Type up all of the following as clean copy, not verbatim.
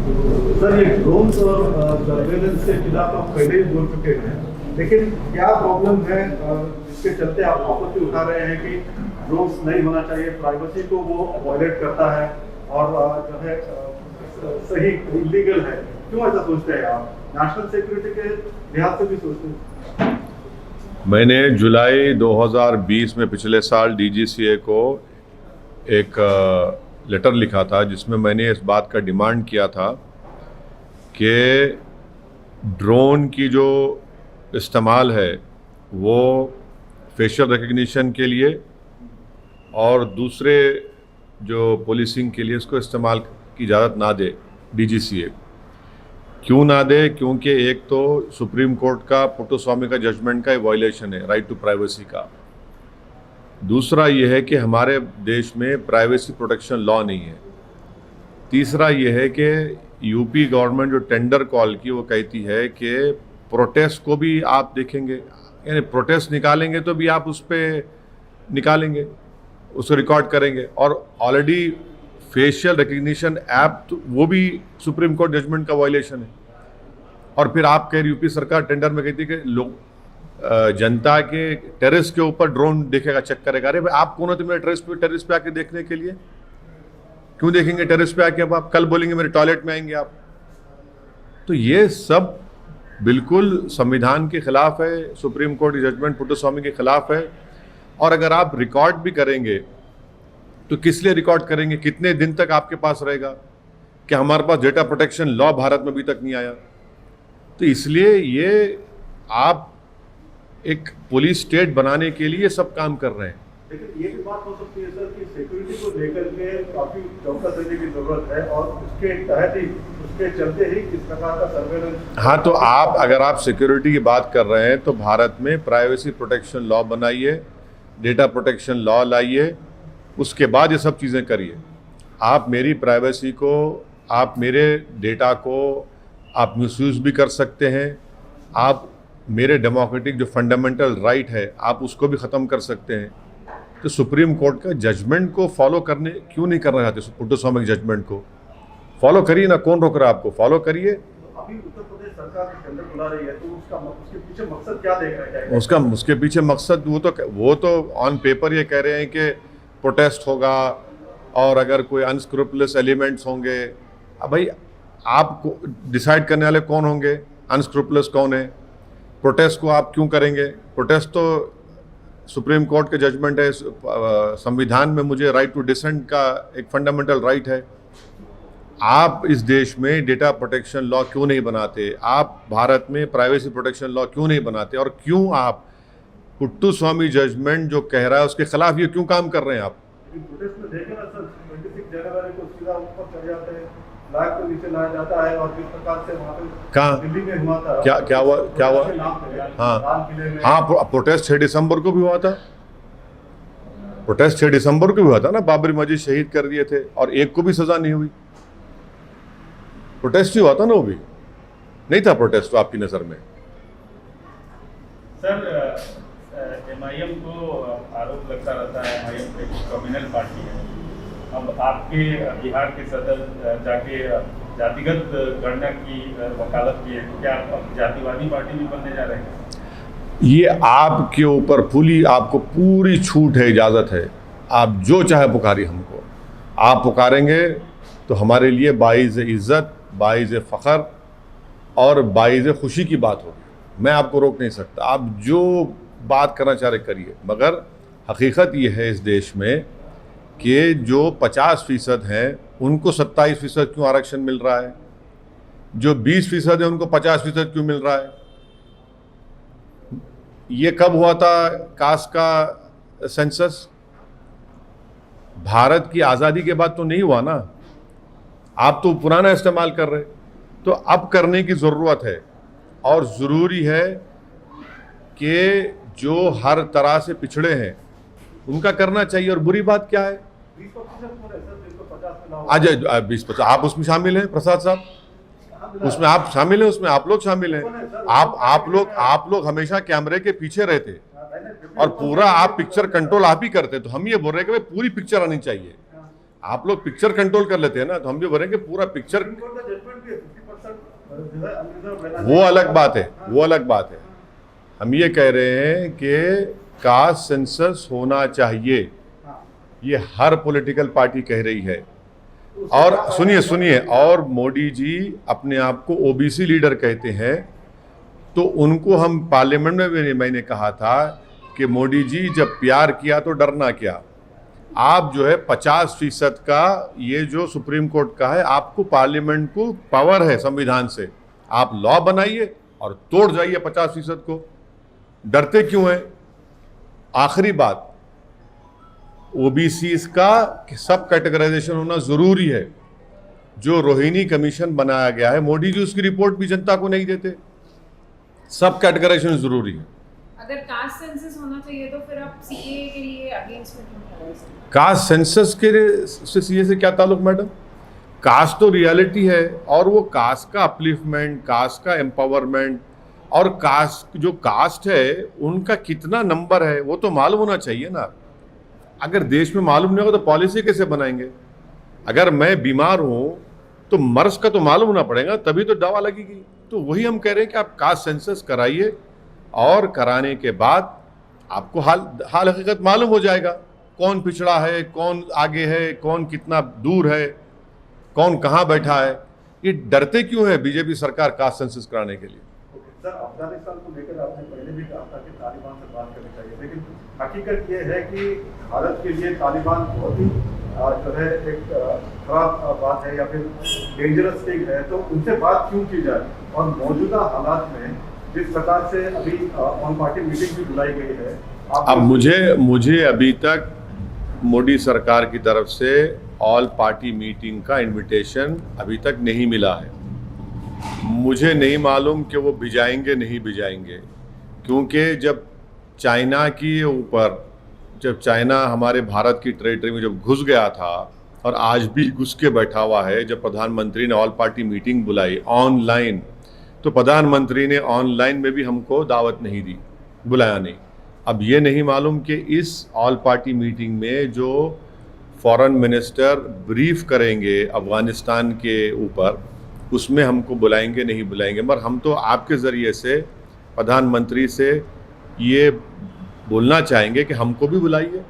Sir, ये drone और surveillance के खिलाफ आप पहले ही बोल चुके हैं, लेकिन क्या प्रॉब्लम है इसके चलते आप आपत्ति उठा रहे हैं कि ड्रोन्स नहीं होना चाहिए, प्राइवेसी को वो वायलेट करता है और जो है सही इलीगल है। क्यों ऐसा सोचते हैं आप? नेशनल सिक्योरिटी के लिहाज से भी सोचते हैं? मैंने जुलाई 2020 में पिछले साल डीजीसीए को एक लेटर लिखा था जिसमें मैंने इस बात का डिमांड किया था कि ड्रोन की जो इस्तेमाल है वो फेशियल रिकग्निशन के लिए और दूसरे जो पुलिसिंग के लिए इसको इस्तेमाल की इजाज़त ना दे डीजीसीए। क्यों ना दे? क्योंकि एक तो सुप्रीम कोर्ट का पुट्टुस्वामी का जजमेंट का वायलेशन है राइट टू प्राइवेसी का। दूसरा ये है कि हमारे देश में प्राइवेसी प्रोटेक्शन लॉ नहीं है। तीसरा ये है कि यूपी गवर्नमेंट जो टेंडर कॉल की वो कहती है कि प्रोटेस्ट को भी आप देखेंगे, यानी प्रोटेस्ट निकालेंगे तो भी आप उस पर निकालेंगे, उसको रिकॉर्ड करेंगे। और ऑलरेडी फेशियल रिकग्निशन ऐप तो वो भी सुप्रीम कोर्ट जजमेंट का वायलेशन है। और फिर आप कह रही यूपी सरकार टेंडर में कहती है कि लोग जनता के टेरेस के ऊपर ड्रोन देखेगा, चेक करेगा। अरे भाई, आप कौन होते मेरे टेरेस पे आके देखने के लिए? क्यों देखेंगे टेरेस पे आके? अब आप कल बोलेंगे मेरे टॉयलेट में आएंगे आप। तो ये सब बिल्कुल संविधान के खिलाफ है, सुप्रीम कोर्ट की जजमेंट पुट्टुस्वामी के खिलाफ है। और अगर आप रिकॉर्ड भी करेंगे तो किस लिए रिकॉर्ड करेंगे? कितने दिन तक आपके पास रहेगा? कि हमारे पास डेटा प्रोटेक्शन लॉ भारत में अभी तक नहीं आया। तो इसलिए ये आप एक पुलिस स्टेट बनाने के लिए सब काम कर रहे हैं। लेकिन ये भी बात हो सकती है सर कि सिक्योरिटी को लेकर के काफी चौकस रहने की जरूरत है और उसके तहत ही, उसके चलते ही इस प्रकार का सर्वेलेंस। हाँ, तो आप अगर आप सिक्योरिटी की बात कर रहे हैं तो भारत में प्राइवेसी प्रोटेक्शन लॉ बनाइए, डेटा प्रोटेक्शन लॉ लाइए, उसके बाद ये सब चीज़ें करिए। आप मेरी प्राइवेसी को, आप मेरे डेटा को आप मिसयूज़ भी कर सकते हैं। आप मेरे डेमोक्रेटिक जो फंडामेंटल राइट है आप उसको भी ख़त्म कर सकते हैं। तो सुप्रीम कोर्ट का जजमेंट को फॉलो करने क्यों नहीं करना चाहते? पुट्टुस्वामी के जजमेंट को फॉलो करिए ना, कौन रोक रहा है आपको? फॉलो करिए। अभी उत्तर प्रदेश सरकार टेंडर बुला रही है तो उसके पीछे मकसद क्या देख रहे हैं? उसके पीछे मकसद वो तो ऑन पेपर ये कह रहे हैं कि प्रोटेस्ट होगा और अगर कोई अनस्क्रूपुलस एलिमेंट्स होंगे। अब भाई, आपको डिसाइड करने वाले कौन होंगे? अनस्क्रूपुलस कौन है? प्रोटेस्ट को आप क्यों करेंगे? प्रोटेस्ट तो सुप्रीम कोर्ट के जजमेंट है, संविधान में मुझे राइट टू डिसेंट का एक फंडामेंटल राइट है। आप इस देश में डेटा प्रोटेक्शन लॉ क्यों नहीं बनाते? आप भारत में प्राइवेसी प्रोटेक्शन लॉ क्यों नहीं बनाते? और क्यों आप पुट्टुस्वामी जजमेंट जो कह रहा है उसके खिलाफ ये क्यों काम कर रहे हैं आप? प्रोटेस्ट में देखें ना सर, 26 जनवरी को सीधा ऊपर चढ़ जाते हैं, फ्लैग को नीचे लाया जाता है और जिस प्रकार से वहाँ पे कहाँ दिल्ली में हुआ था। क्या हुआ? हाँ, प्रोटेस्ट 6 दिसंबर को भी हुआ था। प्रोटेस्ट 6 दिसंबर को भी हुआ था ना, बाबरी मस्जिद शहीद कर दिए थे और एक को भी सजा नहीं हुई। प्रोटेस्ट ही हुआ था ना, वो भी नहीं था प्रोटेस्ट तो आपकी नज़र में? सर, एमआईएम को आरोप लगता रहता है एमआईएम एक कम्युनल पार्टी है। अब आपके बिहार के सदर जाके जातिगत गणना की वकालत की है, क्या आप जातिवादी पार्टी भी बनने जा रहे हैं? ये आपके ऊपर आपको पूरी छूट है, इजाज़त है। आप जो चाहे पुकारिए हमको। आप पुकारेंगे तो हमारे लिए बाइज़ इज़्ज़त, बाइज़ फ़ख्र और बाइज़ खुशी की बात होगी। मैं आपको रोक नहीं सकता, आप जो बात करना चाह रहे करिए। मगर हकीकत ये है इस देश में कि जो 50% हैं उनको 27% क्यों आरक्षण मिल रहा है? जो 20% है उनको 50% क्यों मिल रहा है? ये कब हुआ था कास्ट का सेंसस? भारत की आज़ादी के बाद तो नहीं हुआ ना। आप तो पुराना इस्तेमाल कर रहे। तो अब करने की ज़रूरत है और ज़रूरी है कि जो हर तरह से पिछड़े हैं उनका करना चाहिए। और बुरी बात क्या है? 20% आप उसमें शामिल हैं, प्रसाद साहब, उसमें आप शामिल हैं, उसमें आप लोग शामिल हैं। आप लोग हमेशा कैमरे के पीछे रहते और पूरा आप पिक्चर कंट्रोल आप ही करते। तो हम ये बोल रहे हैं कि भाई पूरी पिक्चर आनी चाहिए। आप लोग पिक्चर कंट्रोल कर लेते हैं ना, तो हम भी बोलेंगे पूरा पिक्चर। सुप्रीम कोर्ट का जजमेंट भी है 50% जो है unreserved रहना वो चाहिए। अलग बात है, हाँ। वो अलग बात है। हम ये कह रहे हैं कि कास्ट सेंसस होना चाहिए, हाँ। ये हर पॉलिटिकल पार्टी कह रही है। तो उसके और बाद- सुनिए सुनिए, और मोदी जी अपने आप को ओबीसी लीडर कहते हैं, तो उनको हम पार्लियामेंट में भी मैंने कहा था कि मोदी जी जब प्यार किया तो डरना क्या। आप जो है 50% का ये जो सुप्रीम कोर्ट का है, आपको पार्लियामेंट को पावर है संविधान से, आप लॉ बनाइए और तोड़ जाइए 50% को। डरते क्यों हैं? आखिरी बात, ओबीसी का सब कैटेगराइजेशन होना जरूरी है। जो रोहिणी कमीशन बनाया गया है, मोदी जी उसकी रिपोर्ट भी जनता को नहीं देते। सब कैटेगराइजेशन जरूरी है। अगर कास्ट सेंसस होना चाहिए तो फिर आप सीएए के लिए अगेंस्ट में क्यों खड़े हो सकते? कास्ट सेंसस के से सीए से क्या ताल्लुक मैडम? कास्ट तो रियलिटी है, और वो कास्ट का अपलिफ्टमेंट, कास्ट का एम्पावरमेंट, और कास्ट जो कास्ट है उनका कितना नंबर है वो तो मालूम होना चाहिए ना। अगर देश में मालूम नहीं होगा तो पॉलिसी कैसे बनाएंगे? अगर मैं बीमार हूँ तो मर्ज का तो मालूम होना पड़ेगा, तभी तो दवा लगेगी। तो वही हम कह रहे हैं कि आप कास्ट सेंसस कराइए, और कराने के बाद आपको हाल हकीकत मालूम हो जाएगा, कौन पिछड़ा है, कौन आगे है, कौन कितना दूर है, कौन कहाँ बैठा है। ये डरते क्यों है बीजेपी सरकार कास्ट सेंसस कराने के लिए? ओके, सर अफगानिस्तान को लेकर आपने पहले भी कहा था कि तालिबान से बात करनी चाहिए, लेकिन हकीकत ये है कि भारत के लिए तालिबान बहुत ही जो है एक खराब बात है या फिर डेंजरस थिंग है, तो उनसे बात क्यों की जाए? और मौजूदा हालात में जिस प्रकार से अभी ऑन पार्टी मीटिंग भी बुलाई गई है, अब मुझे अभी तक मोदी सरकार की तरफ से ऑल पार्टी मीटिंग का इनविटेशन अभी तक नहीं मिला है। मुझे नहीं मालूम कि वो भिजाएंगे नहीं भिजाएंगे, क्योंकि जब चाइना की ऊपर, जब चाइना हमारे भारत की टेरिटरी में जब घुस गया था, और आज भी घुस के बैठा हुआ है, जब प्रधानमंत्री ने ऑल पार्टी मीटिंग बुलाई ऑनलाइन, तो प्रधानमंत्री ने ऑनलाइन में भी हमको दावत नहीं दी, बुलाया नहीं। अब ये नहीं मालूम कि इस ऑल पार्टी मीटिंग में जो फॉरेन मिनिस्टर ब्रीफ करेंगे अफ़गानिस्तान के ऊपर, उसमें हमको बुलाएंगे नहीं बुलाएंगे। मगर हम तो आपके ज़रिए से प्रधानमंत्री से ये बोलना चाहेंगे कि हमको भी बुलाइए,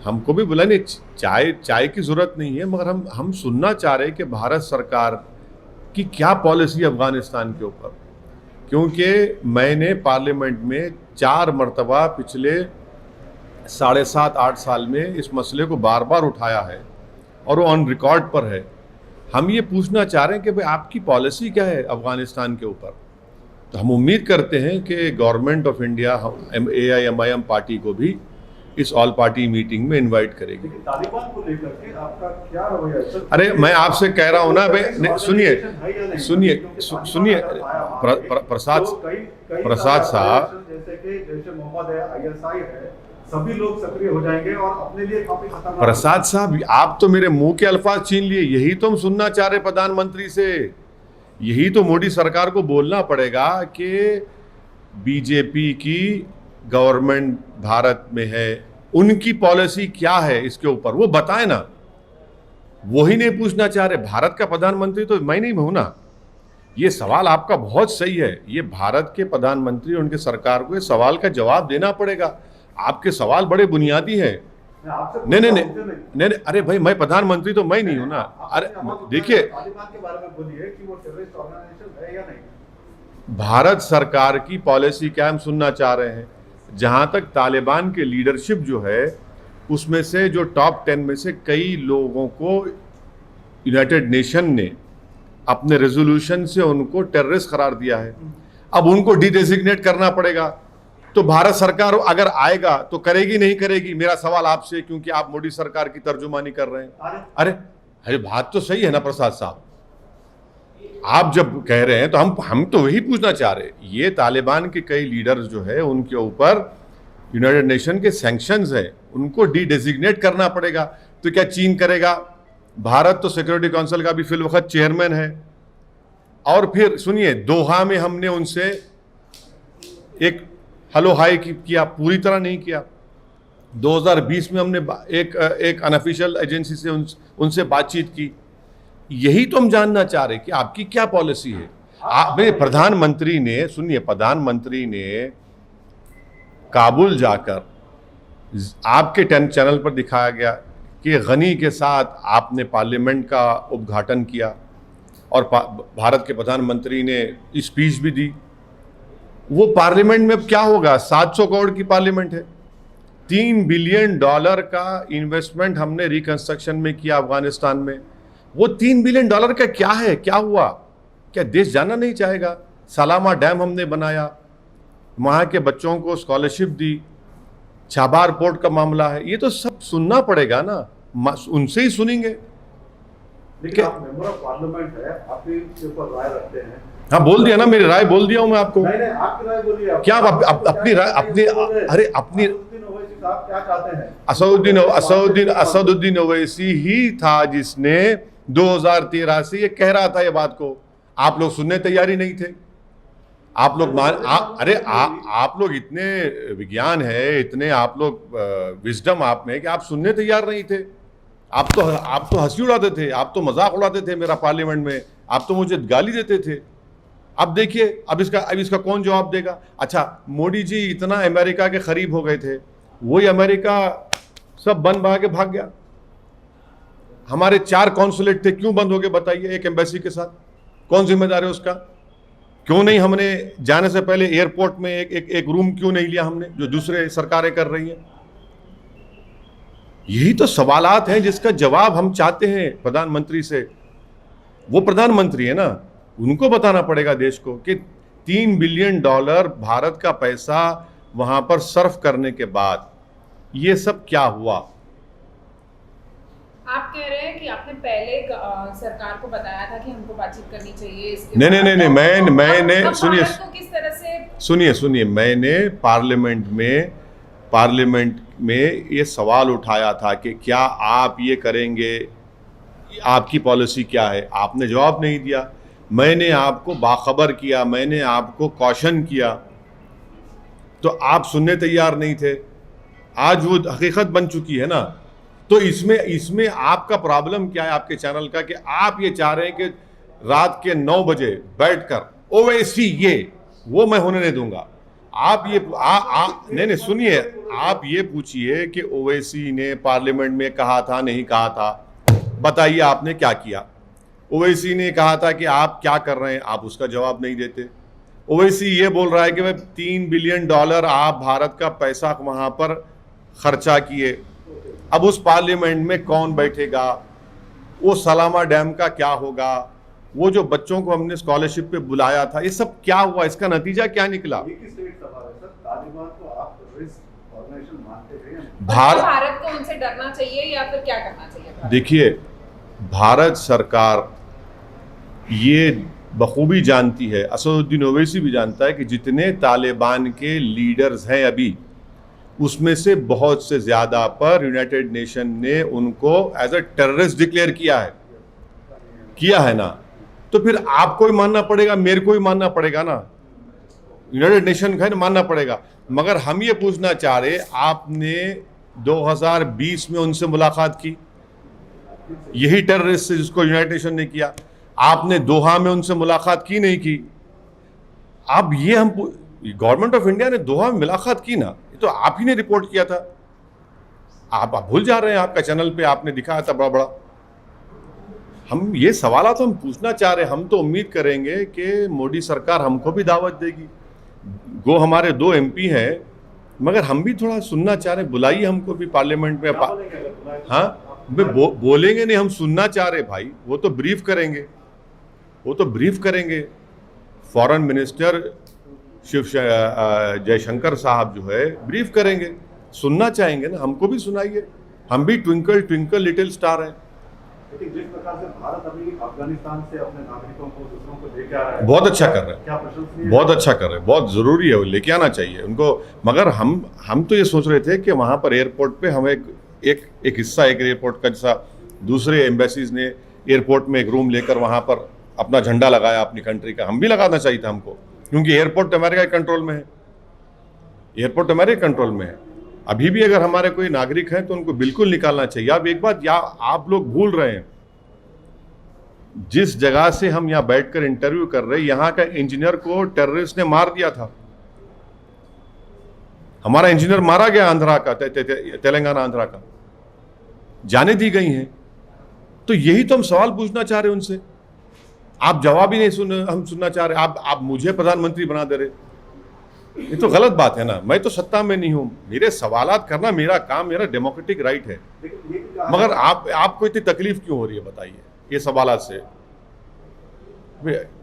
हमको भी बुलाइए। चाय की ज़रूरत नहीं है, मगर हम सुनना चाह रहे हैं कि भारत सरकार की क्या पॉलिसी अफ़गानिस्तान के ऊपर। क्योंकि मैंने पार्लियामेंट में 4 मरतबा पिछले 7.5-8 साल में इस मसले को बार बार उठाया है, और वो ऑन रिकॉर्ड पर है। हम ये पूछना चाह रहे हैं कि भाई आपकी पॉलिसी क्या है अफ़गानिस्तान के ऊपर। तो हम उम्मीद करते हैं कि government of India AIMIM party को भी इस ऑल पार्टी मीटिंग में इनवाइट करेगी। लेकिन तालिबान को लेकर के आपका क्या रवैया है सर? अरे मैं आपसे कह रहा हूँ ना भाई, सुनिए प्रसाद साहब, जैसे कि जैसे मोहम्मद है, ISI है, सभी लोग सक्रिय हो जाएंगे और अपने लिए काफी खतरनाक। प्रसाद साहब, आप तो मेरे मुंह के अल्फाज छीन लिए। यही तो हम सुनना चाह रहे प्रधानमंत्री से, यही तो मोदी सरकार को बोलना पड़ेगा कि बीजेपी की गवर्नमेंट भारत में है, उनकी पॉलिसी क्या है इसके ऊपर, वो बताए ना। वही नहीं पूछना चाह रहे। भारत का प्रधानमंत्री तो मैं नहीं हूं ना। ये सवाल आपका बहुत सही है, ये भारत के प्रधानमंत्री और उनके सरकार को ये सवाल का जवाब देना पड़ेगा। आपके सवाल बड़े बुनियादी हैं। नहीं, अरे भाई मैं प्रधानमंत्री तो मैं नहीं हूं ना। अरे देखिए, तालिबान के बारे में बोलिए कि वो टेररिस्ट ऑर्गेनाइजेशन है या नहीं। भारत सरकार की पॉलिसी क्या हम सुनना चाह रहे हैं। जहां तक तालिबान के लीडरशिप जो है, उसमें से जो टॉप 10 में से कई लोगों को यूनाइटेड नेशन ने अपने रेजोल्यूशन से उनको टेररिस्ट करार दिया है। अब उनको डिडेजिग्नेट करना पड़ेगा। तो भारत सरकार अगर आएगा तो करेगी नहीं करेगी, मेरा सवाल आपसे, क्योंकि आप मोदी सरकार की तर्जुमानी कर रहे हैं। अरे बात तो सही है ना प्रसाद साहब, आप जब कह रहे हैं तो हम तो वही पूछना चाह रहे हैं। ये तालिबान के कई लीडर्स जो है उनके ऊपर यूनाइटेड नेशन के सैंक्शंस है, उनको डिडेजिग्नेट करना पड़ेगा। तो क्या चीन करेगा? भारत तो सिक्योरिटी काउंसिल का भी फिल वक्त चेयरमैन है। और फिर सुनिए, दोहा में हमने उनसे एक हेलो हाय किया, पूरी तरह नहीं किया। 2020 में हमने एक अनऑफिशियल एजेंसी से उनसे बातचीत की। यही तो हम जानना चाह रहे कि आपकी क्या पॉलिसी है। प्रधानमंत्री ने, सुनिए, प्रधानमंत्री ने काबुल जाकर आपके चैनल पर दिखाया गया कि गनी के साथ आपने पार्लियामेंट का उद्घाटन किया और भारत के प्रधानमंत्री ने स्पीच भी दी। वो पार्लियामेंट में क्या होगा? 700 करोड़ की पार्लियामेंट है। $3 बिलियन का इन्वेस्टमेंट हमने रिकंस्ट्रक्शन में किया अफगानिस्तान में। वो $3 बिलियन का क्या है? क्या हुआ? क्या देश जाना नहीं चाहेगा? सलामा डैम हमने बनाया, वहाँ के बच्चों को स्कॉलरशिप दी, छाबार पोर्ट का मामला है। ये तो सब सुनना पड़ेगा ना, उनसे ही सुनेंगे। लेकिन आप मेंबर ऑफ पार्लियामेंट है, आपके ऊपर राय रखते हैं। हाँ, बोल दिया ना, मेरी राय बोल दिया हूँ मैं आपको। नहीं, आपकी राय बोलिए। क्या आप अपनी राय, अपनी, अरे अपनी, आप क्या चाहते हैं? असदुद्दीन ओवैसी ही था जिसने 2013 से ये कह रहा था ये बात को। आप लोग सुनने तैयारी नहीं थे। आप लोग आप लोग इतने विज्ञान है, इतने आप लोग विजडम आप में कि आप सुनने तैयार नहीं थे। आप तो हंसी उड़ाते थे, आप तो मजाक उड़ाते थे मेरा पार्लियामेंट में, आप तो मुझे गाली देते थे। अब देखिए, अब इसका कौन जवाब देगा? अच्छा, मोदी जी इतना अमेरिका के करीब हो गए थे, वही अमेरिका सब बंद बना के भाग गया। हमारे 4 कॉन्सुलेट थे, क्यों बंद हो गए बताइए? एक एम्बेसी के साथ कौन जिम्मेदार है उसका? क्यों नहीं हमने जाने से पहले एयरपोर्ट में एक रूम क्यों नहीं लिया हमने, जो दूसरे सरकारें कर रही हैं? यही तो सवालात हैं जिसका जवाब हम चाहते हैं प्रधानमंत्री से। वो प्रधानमंत्री है ना, उनको बताना पड़ेगा देश को कि $3 बिलियन भारत का पैसा वहां पर सर्व करने के बाद ये सब क्या हुआ। आप कह रहे हैं कि आपने पहले सरकार को बताया था कि हमको बातचीत करनी चाहिए इसके नहीं, मैंने सुनिए, किस तरह से सुनिए, मैंने पार्लियामेंट में ये सवाल उठाया था कि क्या आप ये करेंगे, आपकी पॉलिसी क्या है? आपने जवाब नहीं दिया। मैंने आपको बाखबर किया, मैंने आपको कॉशन किया, तो आप सुनने तैयार नहीं थे। आज वो हकीकत बन चुकी है ना। तो इसमें आपका प्रॉब्लम क्या है आपके चैनल का, कि आप ये चाह रहे हैं कि रात के 9 बजे बैठकर ओवैसी ये वो मैं होने नहीं दूंगा। आप ये नहीं, सुनिए, आप ये पूछिए कि ओवैसी ने पार्लियामेंट में कहा था नहीं कहा था, बताइए आपने क्या किया? ओवैसी ने कहा था कि आप क्या कर रहे हैं, आप उसका जवाब नहीं देते। ओवैसी ये बोल रहा है कि भाई $3 बिलियन आप भारत का पैसा वहां पर खर्चा किए। अब उस पार्लियामेंट में कौन बैठेगा? वो सलामा डैम का क्या होगा? वो जो बच्चों को हमने स्कॉलरशिप पे बुलाया था, ये सब क्या हुआ? इसका नतीजा क्या निकला? भारत को उनसे डरना चाहिए या फिर क्या करना चाहिए? देखिए, भारत सरकार ये बखूबी जानती है, असदुद्दीन ओवैसी भी जानता है कि जितने तालिबान के लीडर्स हैं अभी, उसमें से बहुत से ज़्यादा पर यूनाइटेड नेशन ने उनको एज अ टेररिस्ट डिक्लेयर किया है ना। तो फिर आपको ही मानना पड़ेगा, मेरे को ही मानना पड़ेगा ना, यूनाइटेड नेशन का मानना पड़ेगा। मगर हम ये पूछना चाह रहे, आपने 2020 में उनसे मुलाकात की, यही टेररिस्ट से जिसको यूनाइटेड नेशन ने किया। आपने दोहा में उनसे मुलाकात की नहीं की। अब ये हम गवर्नमेंट ऑफ इंडिया ने दोहा में मुलाकात की ना, तो आप ही ने रिपोर्ट किया था। आप भूल जा रहे हैं, आपका चैनल पे आपने दिखाया था बड़ा बड़ा। हम ये सवाल तो हम पूछना चाह रहे हैं। हम तो उम्मीद करेंगे कि मोदी सरकार हमको भी दावत देगी। गो हमारे 2 MP हैं, मगर हम भी थोड़ा सुनना चाह रहे हैं। बुलाइए हमको भी पार्लियामेंट में। हाँ, बोलेंगे नहीं, हम सुनना चाह रहे भाई। वो तो ब्रीफ करेंगे। फॉरेन मिनिस्टर जयशंकर साहब जो है ब्रीफ करेंगे, सुनना चाहेंगे ना, हमको भी सुनाइए। हम भी ट्विंकल ट्विंकल लिटिल स्टार हैं। लेकिन जिस प्रकार से भारत अभी अफगानिस्तान से अपने नागरिकों को, दूसरों को लेके आ रहा है, बहुत अच्छा कर रहे हैं, क्या प्रशंसनीय, बहुत अच्छा कर रहे हैं, बहुत ज़रूरी है, वो लेके आना चाहिए उनको। मगर हम तो ये सोच रहे थे कि वहाँ पर एयरपोर्ट पे हम एक हिस्सा, एक एयरपोर्ट का, जैसा दूसरे एम्बेसीज ने एयरपोर्ट में एक रूम लेकर वहाँ पर अपना झंडा लगाया अपनी कंट्री का, हम भी लगाना चाहिए था हमको, क्योंकि एयरपोर्ट अमेरिका के कंट्रोल में है। अभी भी अगर हमारे कोई नागरिक हैं तो उनको बिल्कुल निकालना चाहिए। अब एक बात या आप लोग भूल रहे हैं, जिस जगह से हम यहाँ बैठकर इंटरव्यू कर रहे हैं, यहाँ का इंजीनियर को टेररिस्ट ने मार दिया था। हमारा इंजीनियर मारा गया आंध्रा का, तेलंगाना आंध्रा का, जाने दी गई हैं। तो यही तो हम सवाल पूछना चाह रहे हैं उनसे, आप जवाब ही नहीं हम सुनना चाह रहे। आप मुझे प्रधानमंत्री बना दे रहे, ये तो गलत बात है ना। मैं तो सत्ता में नहीं हूं, मेरे सवालात करना मेरा काम, मेरा डेमोक्रेटिक राइट है। मगर आपको इतनी तकलीफ क्यों हो रही है बताइए ये सवालात से?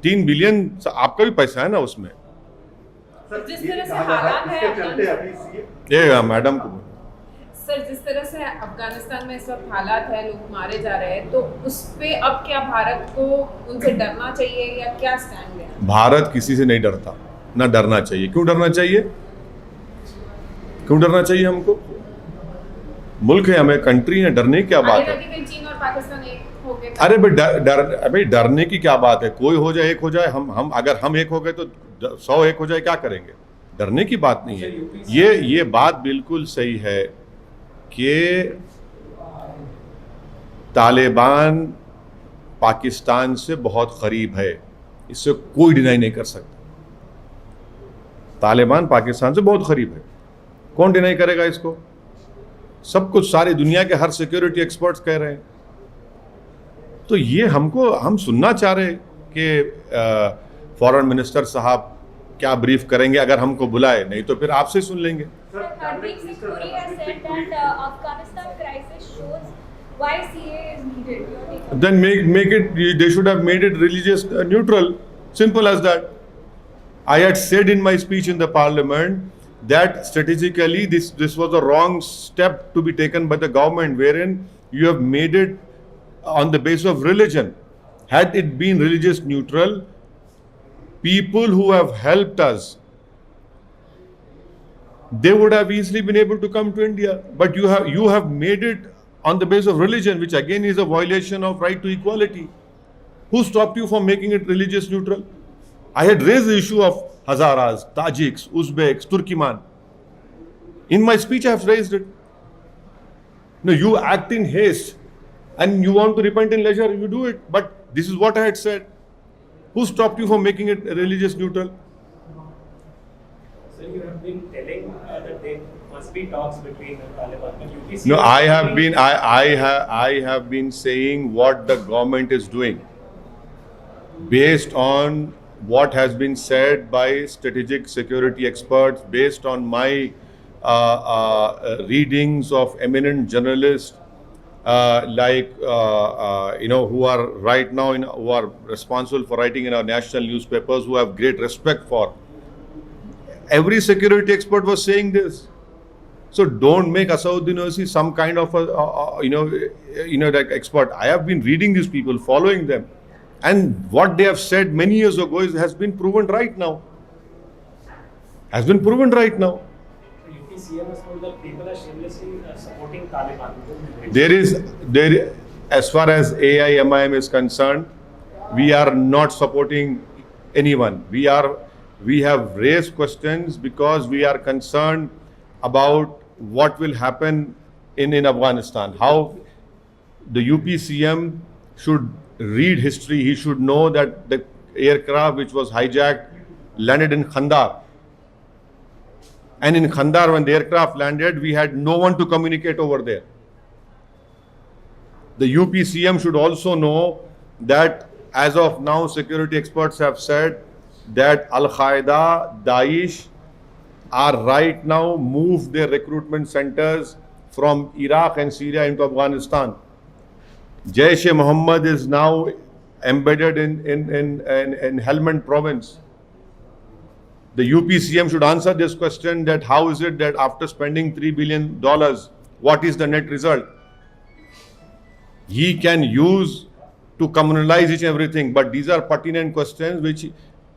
3 बिलियन आपका भी पैसा है ना उसमें। जिस तरह से हालात है ये मैडम को सर, जिस तरह से अफगानिस्तान में इस वक्त हालात है, लोग मारे जा रहे हैं, तो उस पे अब क्या भारत को उनसे डरना चाहिए या क्या स्टैंड लेना? भारत किसी से नहीं डरता, ना डरना चाहिए। क्यों डरना चाहिए? क्यों डरना चाहिए हमको? मुल्क है, हमें कंट्री है, डरने की क्या बात है? चीन और पाकिस्तान एक हो गए। अरे भाई डरने की क्या बात है? कोई हो जाए, एक हो जाए, हम अगर हम एक हो गए तो 100 एक हो जाए, क्या करेंगे? डरने की बात नहीं है। ये बात बिल्कुल सही है कि तालिबान पाकिस्तान से बहुत करीब है, इससे कोई डिनाई नहीं कर सकता। तालिबान पाकिस्तान से बहुत करीब है, कौन डिनाई करेगा इसको? सब कुछ सारी दुनिया के हर सिक्योरिटी एक्सपर्ट्स कह रहे हैं। तो ये हम सुनना चाह रहे कि फॉरेन मिनिस्टर साहब क्या ब्रीफ करेंगे अगर हमको बुलाए, नहीं तो फिर आपसे सुन लेंगे। Hardeep Singh Puri has said that Afghanistan crisis shows why CAA is needed. Then make it. They should have made it religious neutral. Simple as that. I had said in my speech in the parliament that strategically this was a wrong step to be taken by the government, wherein you have made it on the basis of religion. Had it been religious neutral, people who have helped us, they would have easily been able to come to India. But you have made it on the basis of religion, which again is a violation of right to equality. Who stopped you from making it religious neutral? I had raised the issue of Hazaras, Tajiks, Uzbeks, Turkiman. In my speech I have raised it. No, you act in haste and you want to repent in leisure, you do it. But this is what I had said. Who stopped you from making it religious neutral? So you have been telling that there must be talks between the Taliban and UPC. No, I have been saying what the government is doing based on what has been said by strategic security experts, based on my readings of eminent journalists who are right now who are responsible for writing in our national newspapers, who have great respect for. Every security expert was saying this. So don't make Asauddin Owaisi some kind of like expert. I have been reading these people, following them, and what they have said many years ago has been proven right now. Has been proven right now. The UP CM has told that people are shamelessly supporting Taliban. There, as far as AIMIM is concerned, we are not supporting anyone. We have raised questions because we are concerned about what will happen in Afghanistan. How the UP CM should read history. He should know that the aircraft which was hijacked landed in Khandar. And in Khandar, when the aircraft landed, we had no one to communicate over there. The UP CM should also know that as of now, security experts have said that Al-Qaeda, Daesh are right now moved their recruitment centers from Iraq and Syria into Afghanistan. Jaish-e-Mohammed is now embedded in Helmand province. The UP CM should answer this question, that how is it that after spending $3 billion, what is the net result? He can use to communalize each and everything, but these are pertinent questions which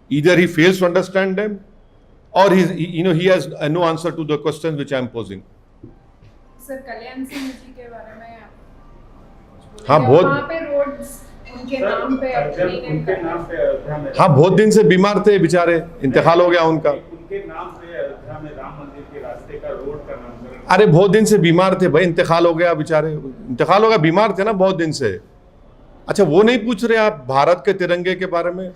either he fails to understand them, or he has no answer to the questions which I am posing. Sir Kalyan Singh ji के बारे में हाँ, बहुत वहाँ पे roads उनके नाम पे उनके नाम पे अयोध्या में हाँ बहुत दिन से बीमार थे बेचारे, इंतकाल हो गया उनका। उनके नाम पे अयोध्या में राम मंदिर के रास्ते का रोड का नामकरण अरे बहुत दिन से बीमार थे भाई, इंतकाल हो गया बेचारे, इंतकाल हो गया, बीमार थे ना बहुत दिन से। अच्छा वो नहीं पूछ रहे आप भारत के तिरंगे के बारे में?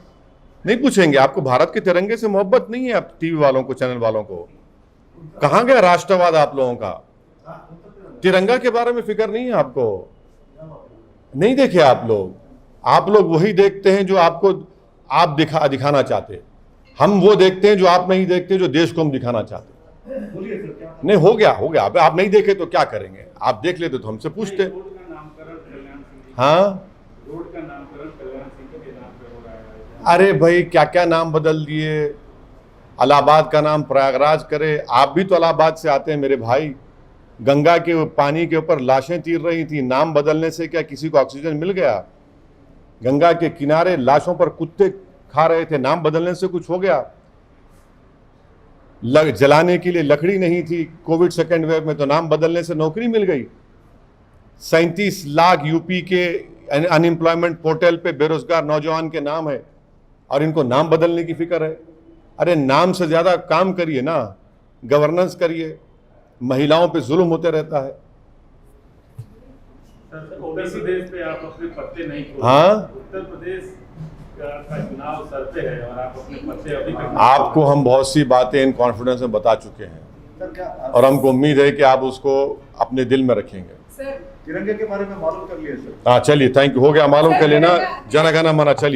नहीं पूछेंगे? आपको भारत के तिरंगे से मोहब्बत नहीं है? आप टीवी वालों को, चैनल वालों को, कहाँ गया राष्ट्रवाद आप लोगों का? तिरंगा के बारे में फिक्र नहीं है आपको? नहीं देखे आप लोग वही देखते हैं जो आपको आप दिखाना चाहते। हम वो देखते हैं जो आप नहीं देखते, जो देश को हम दिखाना चाहते। बोलिए सर, क्या नहीं हो गया। अब आप नहीं देखे तो क्या करेंगे? आप देख लेते तो हमसे पूछते। रोड का नामकरण कल्याण सिंह, हाँ रोड का नामकरण कल्याण सिंह के नाम पे हो रहा है। अरे भाई क्या क्या नाम बदल दिए, इलाहाबाद का नाम प्रयागराज करे। आप भी तो इलाहाबाद से आते हैं मेरे भाई। गंगा के पानी के ऊपर लाशें तीर रही थी, नाम बदलने से क्या किसी को ऑक्सीजन मिल गया? गंगा के किनारे लाशों पर कुत्ते खा रहे थे, नाम बदलने से कुछ हो गया? जलाने के लिए लकड़ी नहीं थी कोविड सेकेंड वेव में, तो नाम बदलने से नौकरी मिल गई। 37 लाख यूपी के अनएम्प्लॉयमेंट पोर्टल पे बेरोजगार नौजवान के नाम है और इनको नाम बदलने की फिक्र है। अरे नाम से ज्यादा काम करिए ना, गवर्नेंस करिए। महिलाओं पे जुल्म होते रहता है। सर, उत्तर प्रदेश पे आप अपने पत्ते नहीं खोल। हाँ? उत्तर प्रदेश का चुनाव सर पे है और आप अपने पत्ते अभी तक आपको हम बहुत सी बातें इन कॉन्फिडेंस में बता चुके हैं सर, क्या और हमको उम्मीद है कि आप उसको अपने दिल में रखेंगे। सर तिरंगे के बारे में मालूम कर लिए सर? हाँ चलिए, थैंक यू, हो गया मालूम कर लेना। जन गण मन चलिए।